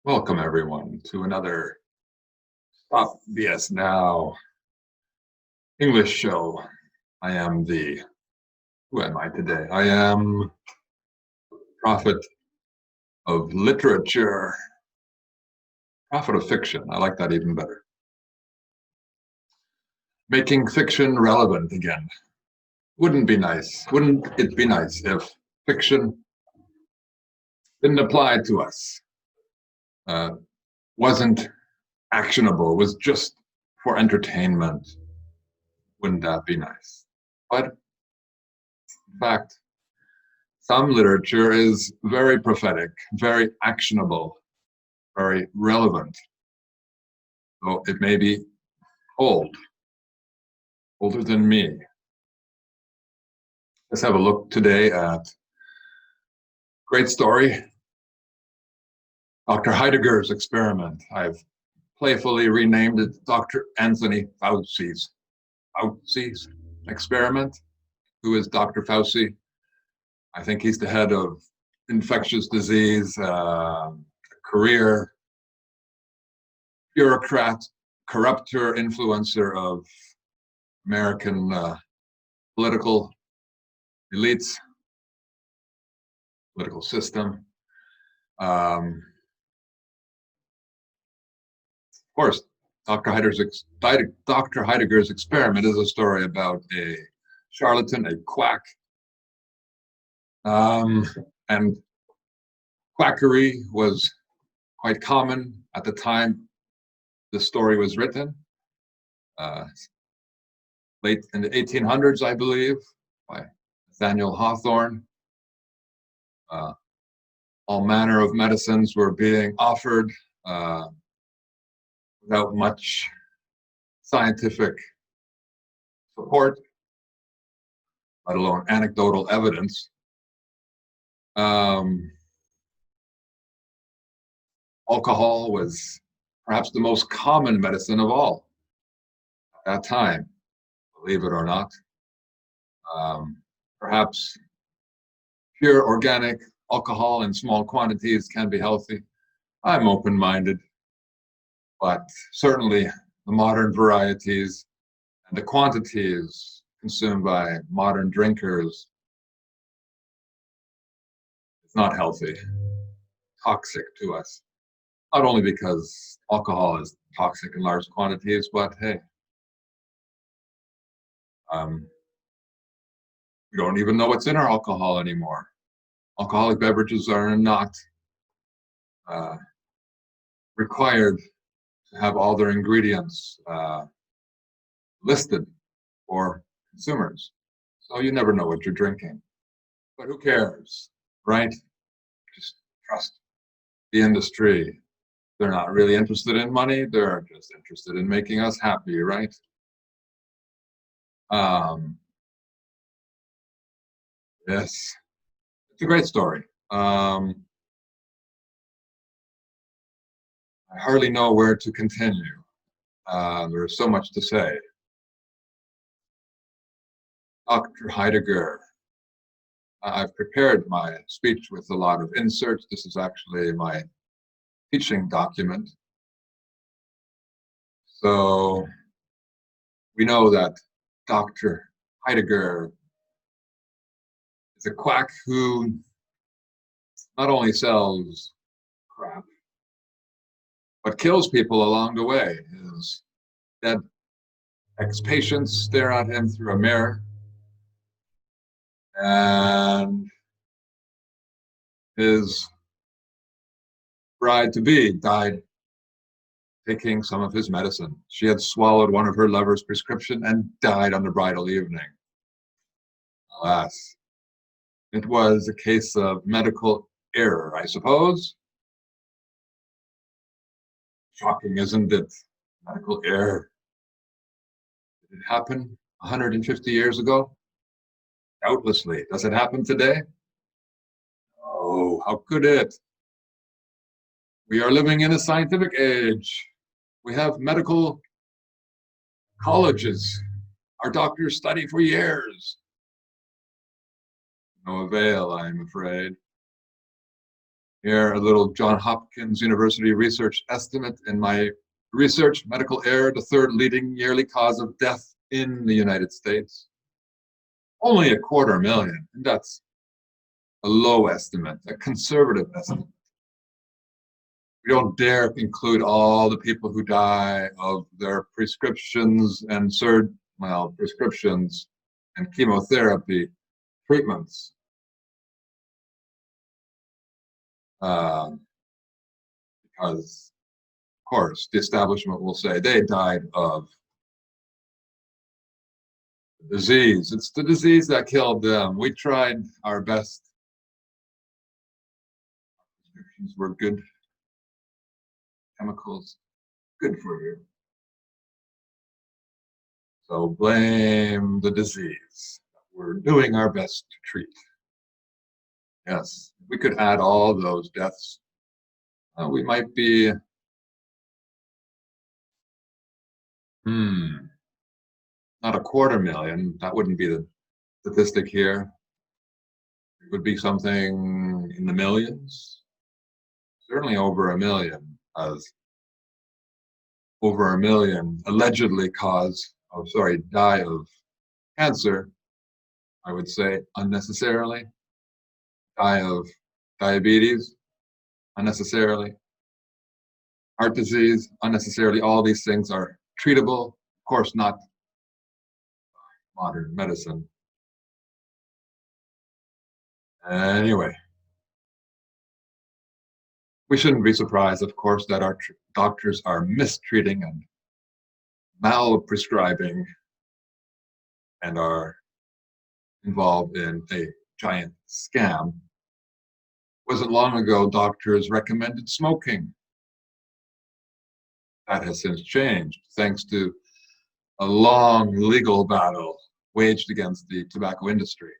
Welcome, everyone, to another Stop BS Now English show. Who am I today? I am prophet of literature, prophet of fiction. I like that even better. Making fiction relevant again. Wouldn't it be nice if fiction didn't apply to us, wasn't actionable, was just for entertainment? Wouldn't that be nice? But in fact, some literature is very prophetic, very actionable, very relevant. So it may be old, older than me. Let's have a look today at great story, Dr. Heidegger's experiment. I've playfully renamed it Dr. Anthony Fauci's experiment. Who is Dr. Fauci? I think he's the head of infectious disease, career bureaucrat, corrupter, influencer of American political elites, political system. Of course, Dr. Heidegger's experiment is a story about a charlatan, a quack, and quackery was quite common at the time the story was written, late in the 1800s, I believe, by Nathaniel Hawthorne. All manner of medicines were being offered without much scientific support, let alone anecdotal evidence. Alcohol was perhaps the most common medicine of all at that time, believe it or not. Perhaps pure organic alcohol in small quantities can be healthy. I'm open-minded, but certainly the modern varieties and the quantities consumed by modern drinkers is not healthy, toxic to us. Not only because alcohol is toxic in large quantities, but hey, we don't even know what's in our alcohol anymore. Alcoholic beverages are not required to have all their ingredients listed for consumers. So you never know what you're drinking. But who cares, right? Just trust the industry. They're not really interested in money. They're just interested in making us happy, right? Yes, it's a great story. I hardly know where to continue. There's so much to say. Dr. Heidegger. I've prepared my speech with a lot of inserts. This is actually my teaching document. So we know that Dr. Heidegger is a quack who not only sells crap, but kills people along the way. His dead ex-patients stare at him through a mirror, and his bride-to-be died taking some of his medicine. She had swallowed one of her lover's prescription and died on the bridal evening. Alas, it was a case of medical error, I suppose. Shocking, isn't it? Medical error. Did it happen 150 years ago? Doubtlessly. Does it happen today? Oh, how could it? We are living in a scientific age. We have medical colleges. Our doctors study for years. No avail, I'm afraid. Here, a little Johns Hopkins University research estimate. In my research, medical error, the third leading yearly cause of death in the United States. Only 250,000, and that's a low estimate, a conservative estimate. We don't dare include all the people who die of their prescriptions and prescriptions and chemotherapy treatments. Because, of course, the establishment will say they died of disease. It's the disease that killed them. We tried our best. Prescriptions were good chemicals, good for you. So blame the disease. We're doing our best to treat. Yes, we could add all those deaths. We might be, not 250,000. That wouldn't be the statistic here. It would be something in the millions. Certainly over 1 million, as over 1 million allegedly die of cancer, I would say unnecessarily, die of diabetes unnecessarily, heart disease unnecessarily. All these things are treatable, of course not modern medicine. Anyway, we shouldn't be surprised, of course, that our doctors are mistreating and malprescribing and are involved in a giant scam. Wasn't long ago, doctors recommended smoking. That has since changed, thanks to a long legal battle waged against the tobacco industry.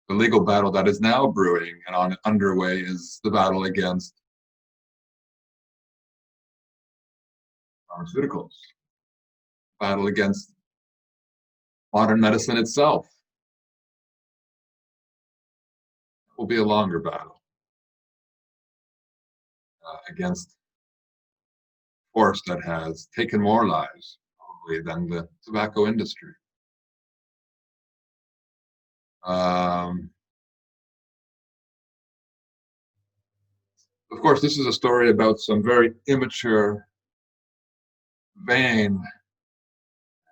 The legal battle that is now brewing and underway is the battle against pharmaceuticals, battle against modern medicine itself. It will be a longer battle against force that has taken more lives, probably, than the tobacco industry. Of course, this is a story about some very immature, vain,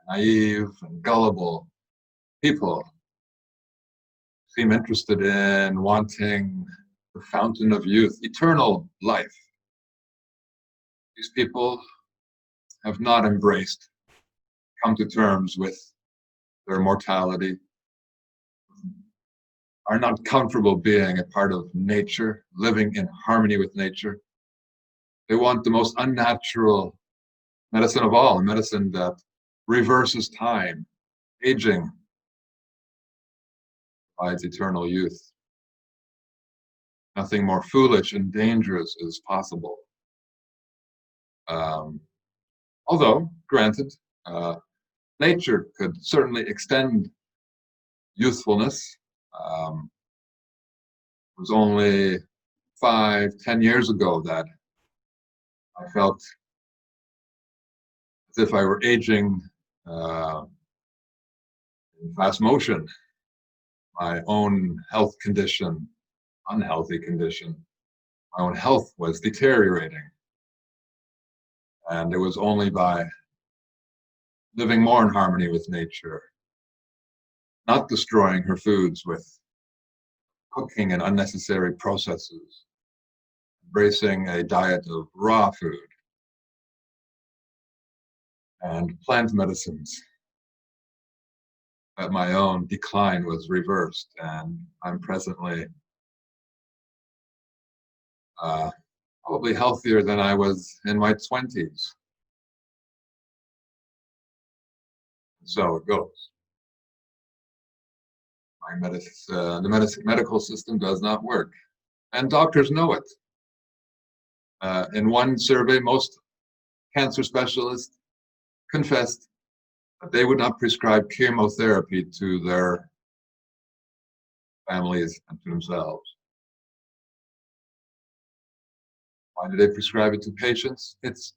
naive, and gullible people seem interested in wanting the fountain of youth, eternal life. These people have not embraced, come to terms with their mortality, are not comfortable being a part of nature, living in harmony with nature. They want the most unnatural medicine of all, a medicine that reverses time, aging, provides eternal youth. Nothing more foolish and dangerous is possible. Although, granted, nature could certainly extend youthfulness. It was only 5-10 years ago that I felt as if I were aging in fast motion. My own health condition, unhealthy condition, my own health was deteriorating. And it was only by living more in harmony with nature, not destroying her foods with cooking and unnecessary processes, embracing a diet of raw food and plant medicines, that my own decline was reversed. And I'm presently probably healthier than I was in my 20s. So it goes. The medical system does not work, and doctors know it. In one survey, most cancer specialists confessed that they would not prescribe chemotherapy to their families and to themselves. Why do they prescribe it to patients? It's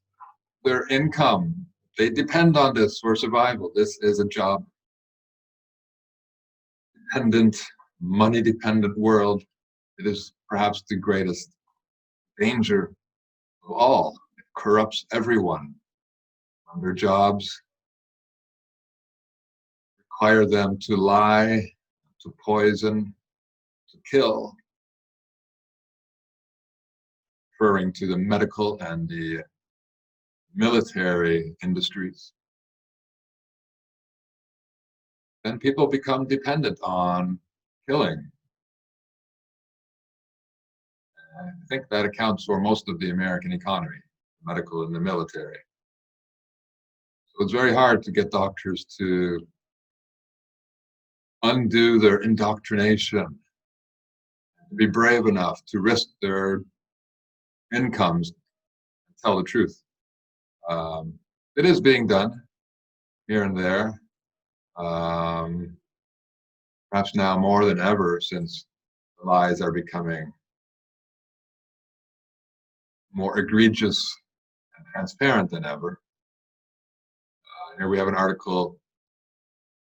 their income. They depend on this for survival. This is a job dependent, money dependent world. It is perhaps the greatest danger of all. It corrupts everyone. Their jobs require them to lie, to poison, to kill, referring to the medical and the military industries. Then people become dependent on killing. I think that accounts for most of the American economy, medical and the military. So it's very hard to get doctors to undo their indoctrination, to be brave enough to risk their incomes and tell the truth. It is being done here and there, perhaps now more than ever, since the lies are becoming more egregious and transparent than ever. Here we have an article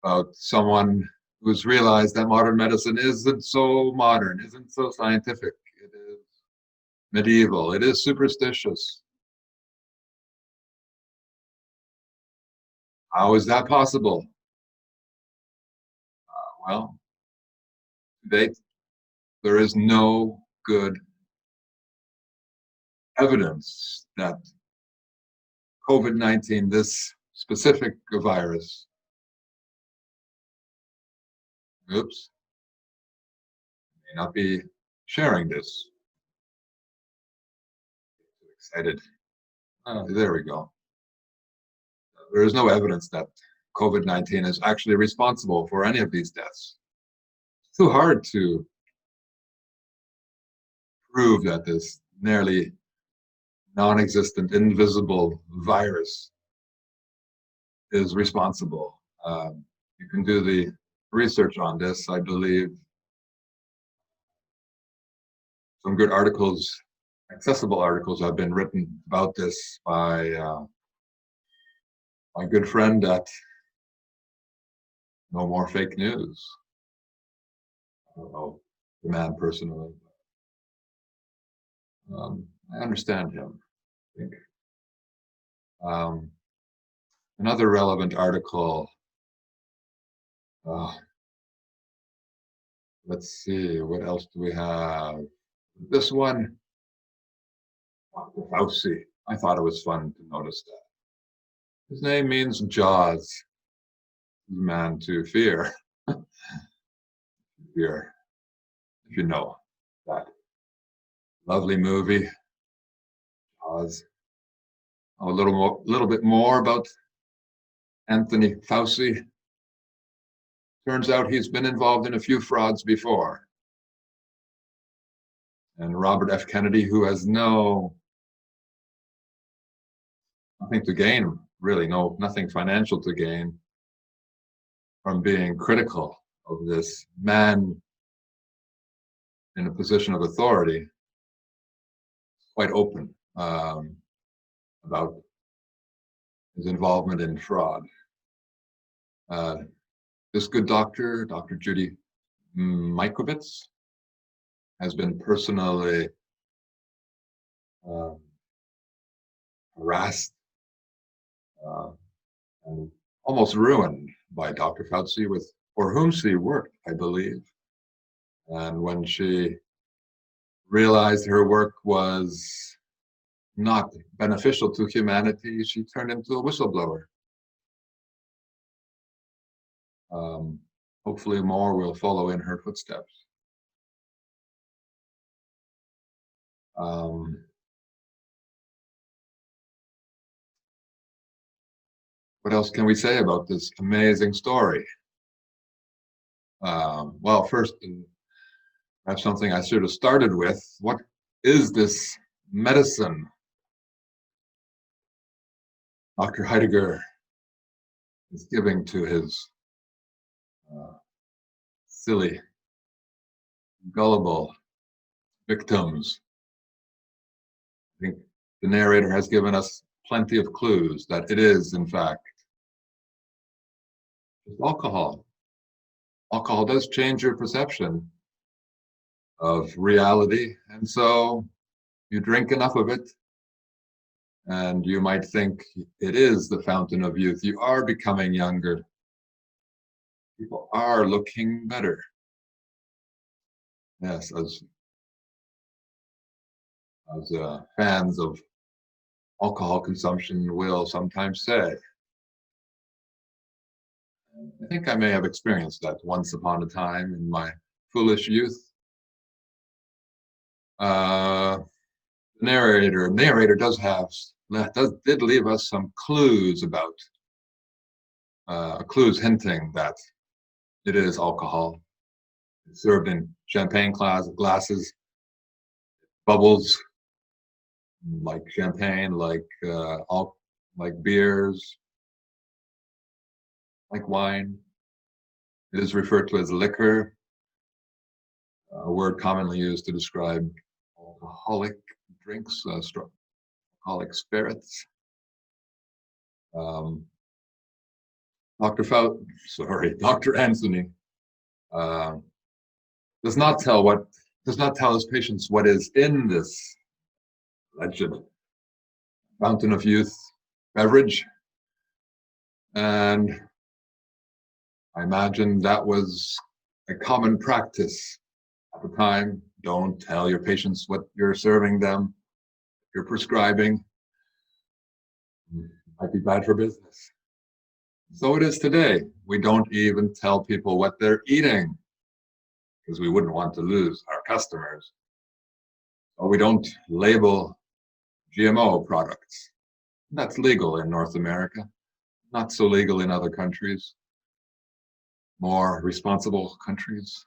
about someone who's realized that modern medicine isn't so modern, isn't so scientific. It is medieval. It is superstitious. How is that possible? Well, to date, there is no good evidence that COVID-19, this specific virus, oops, may not be sharing this. Too excited. There we go. There is no evidence that COVID-19 is actually responsible for any of these deaths. It's too hard to prove that this nearly non-existent, invisible virus is responsible. You can do the research on this. I believe some good articles, accessible articles, have been written about this by my good friend at No More Fake News. I don't know the man personally. I understand him, I think. Another relevant article, let's see, what else do we have? This one, Fauci. I thought it was fun to notice that. His name means Jaws, man to fear. Fear, if you know that lovely movie, Jaws. A little bit more about Anthony Fauci. Turns out he's been involved in a few frauds before. And Robert F. Kennedy, who has nothing to gain, really, nothing financial to gain from being critical of this man in a position of authority, quite open about his involvement in fraud. This good doctor, Dr. Judy Mikovits, has been personally harassed and almost ruined by Dr. Fauci, for whom she worked, I believe. And when she realized her work was not beneficial to humanity, she turned into a whistleblower. Hopefully more will follow in her footsteps. What else can we say about this amazing story? Well, first, perhaps something I should have started with. What is this medicine Dr. Heidegger is giving to his silly, gullible victims? I think the narrator has given us plenty of clues that it is, in fact, just alcohol. Alcohol does change your perception of reality, and so you drink enough of it, and you might think it is the fountain of youth. You are becoming younger. People are looking better. Yes, as fans of alcohol consumption will sometimes say. I think I may have experienced that once upon a time in my foolish youth. The narrator did leave us some clues about clues hinting that it is alcohol. It's served in champagne glasses, bubbles like champagne, like beers, like wine. It is referred to as liquor, a word commonly used to describe alcoholic drinks, alcoholic spirits. Dr. Anthony does not tell his patients what is in this alleged fountain of youth beverage, and I imagine that was a common practice at the time. Don't tell your patients what you're serving them, you're prescribing. It might be bad for business. So it is today. We don't even tell people what they're eating because we wouldn't want to lose our customers. Or we don't label GMO products. That's legal in North America, not so legal in other countries, more responsible countries.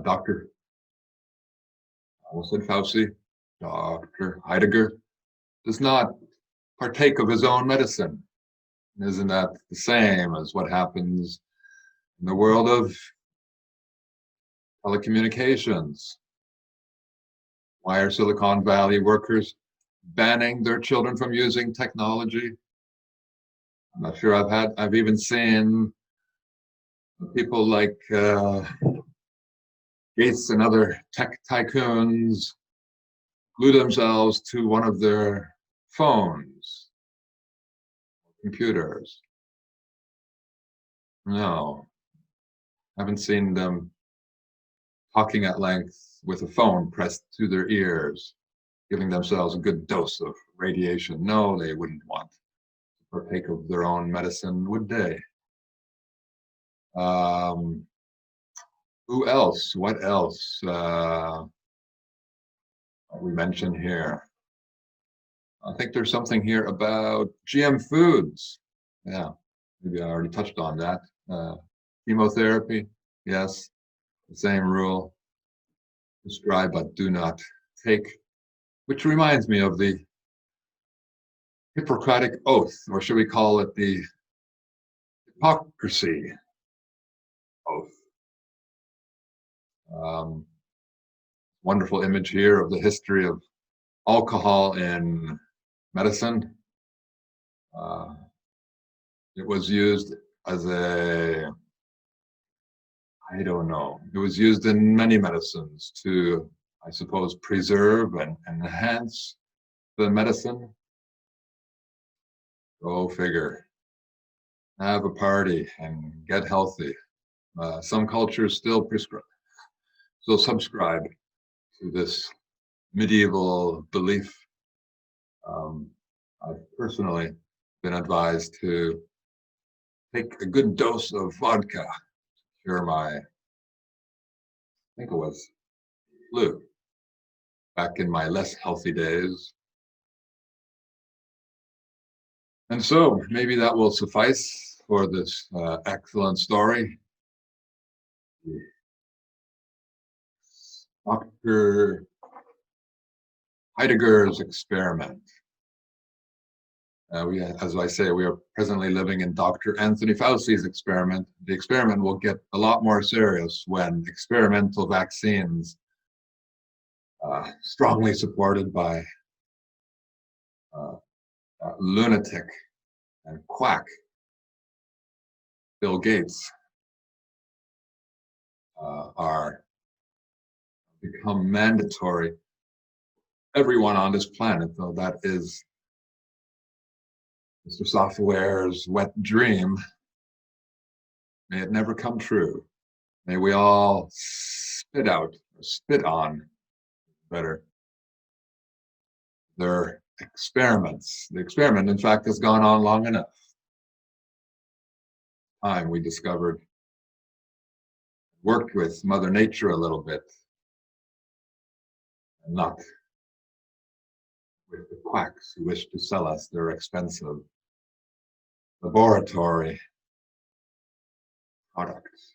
Dr. Fauci, Dr. Heidegger, does not partake of his own medicine. Isn't that the same as what happens in the world of telecommunications? Why are Silicon Valley workers banning their children from using technology? I'm not sure I've even seen people like Gates and other tech tycoons glue themselves to one of their phones, computers. No, haven't seen them talking at length with a phone pressed to their ears, giving themselves a good dose of radiation. No, they wouldn't want to partake of their own medicine, would they? Who else? What else? We mentioned here. I think there's something here about GM foods. Yeah, maybe I already touched on that. Chemotherapy, yes, the same rule. Prescribe but do not take, which reminds me of the Hippocratic Oath, or should we call it the Hypocrisy Oath. Wonderful image here of the history of alcohol in medicine. It was used as it was used in many medicines to, I suppose, preserve and enhance the medicine. Go figure. Have a party and get healthy. Some cultures still subscribe to this medieval belief. I've personally been advised to take a good dose of vodka to cure I think it was flu, back in my less healthy days. And so maybe that will suffice for this excellent story. Dr. Heidegger's experiment. As I say, we are presently living in Dr. Anthony Fauci's experiment. The experiment will get a lot more serious when experimental vaccines strongly supported by lunatic and quack Bill Gates, are become mandatory. Everyone on this planet, though that is Mr. Software's wet dream, may it never come true. May we all spit out, or spit on, better, their experiments. The experiment, in fact, has gone on long enough. Time we discovered, worked with Mother Nature a little bit, and not with the quacks who wish to sell us their expensive laboratory products.